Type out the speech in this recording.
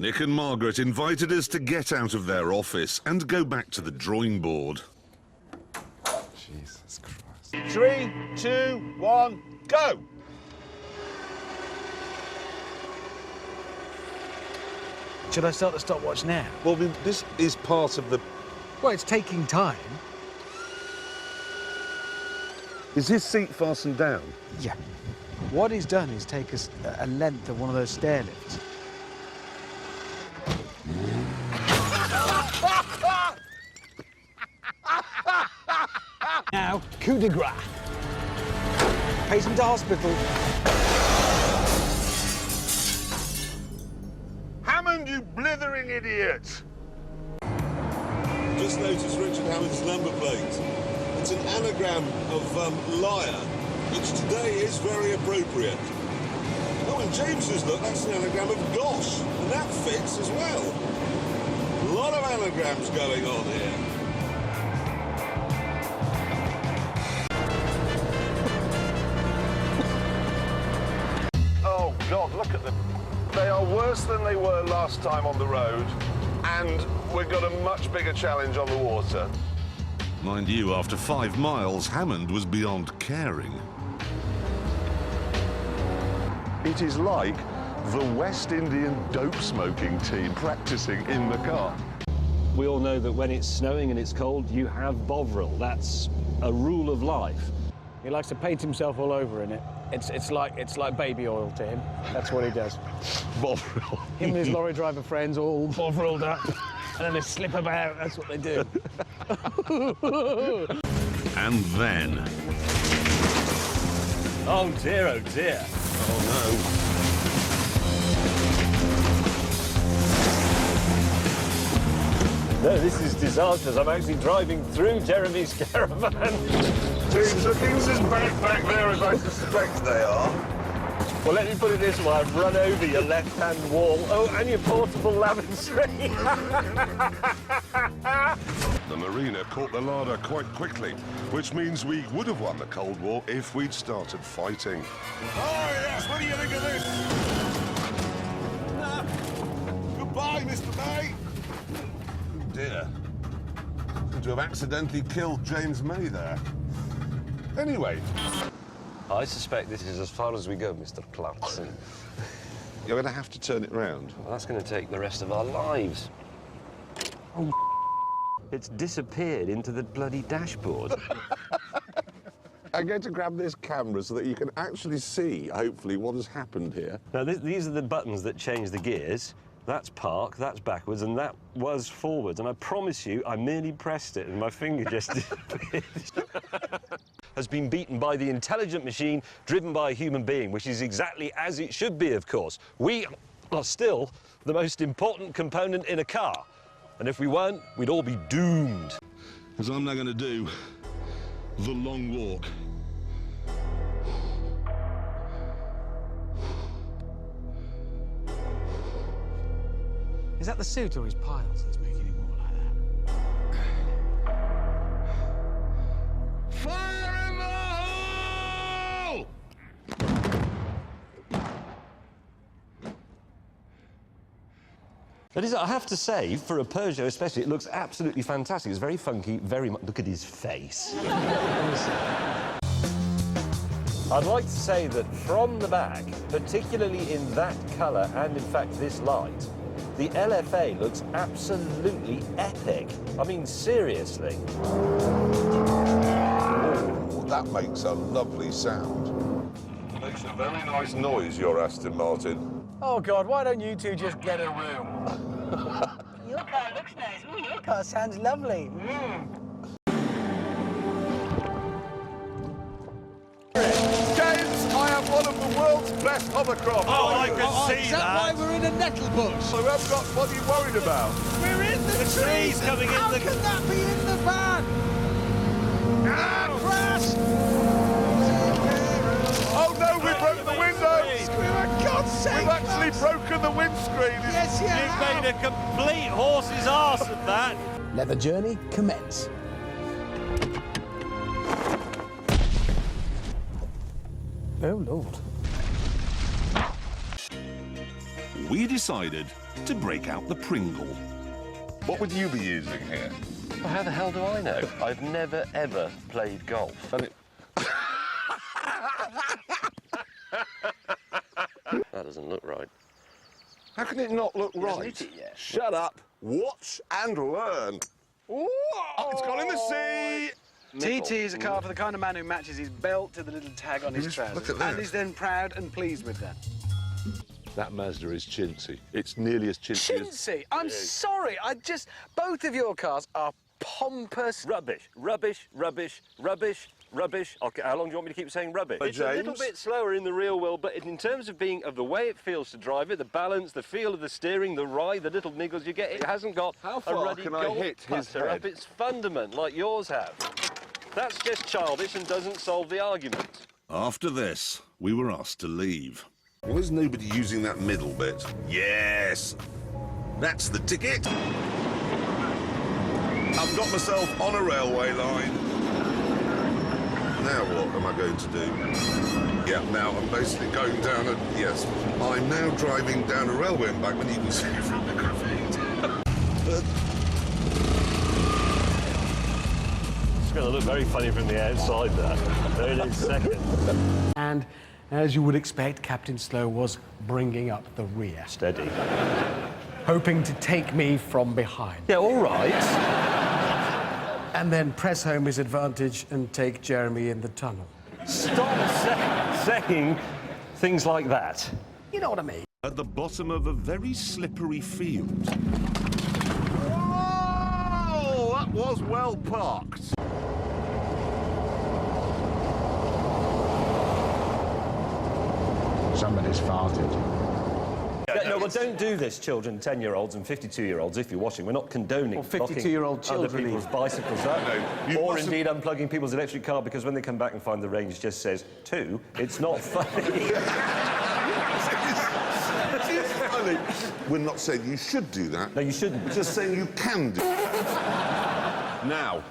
Nick and Margaret invited us to get out of their office and go back to the drawing board. Jesus Christ. 3, 2, 1, go! Should I start the stopwatch now? Well, this is part of the... Well, it's taking time. Is his seat fastened down? Yeah. What he's done is take us a length of one of those stair lifts. Now, coup de grace. Patient to hospital. Hammond, you blithering idiot! Just noticed Richard Hammond's number plate. It's an anagram of liar, which today is very appropriate. Oh, and James's look, that's an anagram of gosh, and that fits as well. A lot of anagrams going on here. Oh, God, look at them. They are worse than they were last time on the road, and we've got a much bigger challenge on the water. Mind you, after 5 miles, Hammond was beyond caring. It is like the West Indian dope smoking team practicing in the car. We all know that when it's snowing and it's cold, you have Bovril. That's a rule of life. He likes to paint himself all over in it. It's like baby oil to him. That's what he does. Bovril. Him and his lorry driver friends all Bovriled up, and then they slip about. That's what they do. And then... Oh dear, oh dear. Oh, No, this is disastrous. I'm actually driving through Jeremy's caravan. James, are things as bad back there as I suspect they are? Well, let me put it this way. I've run over your left-hand wall. Oh, and your portable lavatory. The Marina caught the larder quite quickly, which means we would have won the Cold War if we'd started fighting. Oh, yes, what do you think of this? Goodbye, Mr. May. Oh, dear. Seem to have accidentally killed James May there. Anyway. I suspect this is as far as we go, Mr. Clarkson. You're going to have to turn it round. Well, that's going to take the rest of our lives. Oh, it's disappeared into the bloody dashboard. I'm going to grab this camera so that you can actually see, hopefully, what has happened here. Now, these are the buttons that change the gears. That's park, that's backwards, and that was forwards. And I promise you, I merely pressed it and my finger just disappeared. Has been beaten by the intelligent machine driven by a human being, which is exactly as it should be, of course. We are still the most important component in a car. And if we weren't, we'd all be doomed. Because I'm now going to do the long walk. Is that the suit or his piles that's making him walk like that? Fire in the hole! That is, I have to say, for a Peugeot especially, it looks absolutely fantastic. It's very funky, very much... Look at his face. I'd like to say that from the back, particularly in that colour and, in fact, this light, the LFA looks absolutely epic. I mean, seriously. Oh, that makes a lovely sound. Makes a very nice noise, your Aston Martin. Oh, God, why don't you two just get a room? Your car looks nice. Your car sounds lovely. James, I am one of the world's best hovercraft. Oh, I can see Is that why we're in a nettle bush? So I've got what are you worried about? We're in the trees coming in How the... can that be in the van? Ah, crash! Oh no, we broke the windows! For God's sake! We've actually broken the windscreen. Yes, you have. You've made a complete horse's arse of that. Let the journey commence. Oh, Lord. we decided to break out the Pringle. What would you be using here? Well, how the hell do I know? I've never, ever played golf. That doesn't look right. How can it not look right? Hasn't hit it yet. Shut up, watch and learn. Ooh, it's gone in the sea! TT is a car for the kind of man who matches his belt to the little tag on his Just trousers. look at that. And is then proud and pleased with that. That Mazda is chintzy. It's nearly as chintzy as... Chintzy! I'm sorry, both of your cars are pompous. Rubbish, rubbish, rubbish, rubbish, rubbish. Okay, how long do you want me to keep saying rubbish? It's a little James? bit slower in the real world, but in terms of the way it feels to drive it, the balance, the feel of the steering, the ride, the little niggles you get, it hasn't got How a far ruddy can I golf hit his putter head? up its fundament like yours have. That's just childish and doesn't solve the argument. After this, we were asked to leave. Why is nobody using that middle bit? Yes! That's the ticket! I've got myself on a railway line. Now what am I going to do? Yeah, now I'm basically going down a... Yes, I'm now driving down a railway embankment. You can see it from the graphite. It's going to look very funny from the outside there. There it is, second. And as you would expect, Captain Slow was bringing up the rear, Steady. hoping to take me from behind. Yeah, all right. And then press home his advantage and take Jeremy in the tunnel. Stop saying things like that. You know what I mean? At the bottom of a very slippery field. Whoa! That was well parked. Somebody's farted. Yeah, no, well, don't do this, children, 10-year-olds and 52-year-olds, if you're watching. We're not condoning Or 52-year-old blocking other children people's either. bicycles up, you or mustn't- indeed unplugging people's electric car, because when they come back and find the range just says 2, it's not funny. It's funny. We're not saying you should do that. No, you shouldn't. Just saying you can do it. Now,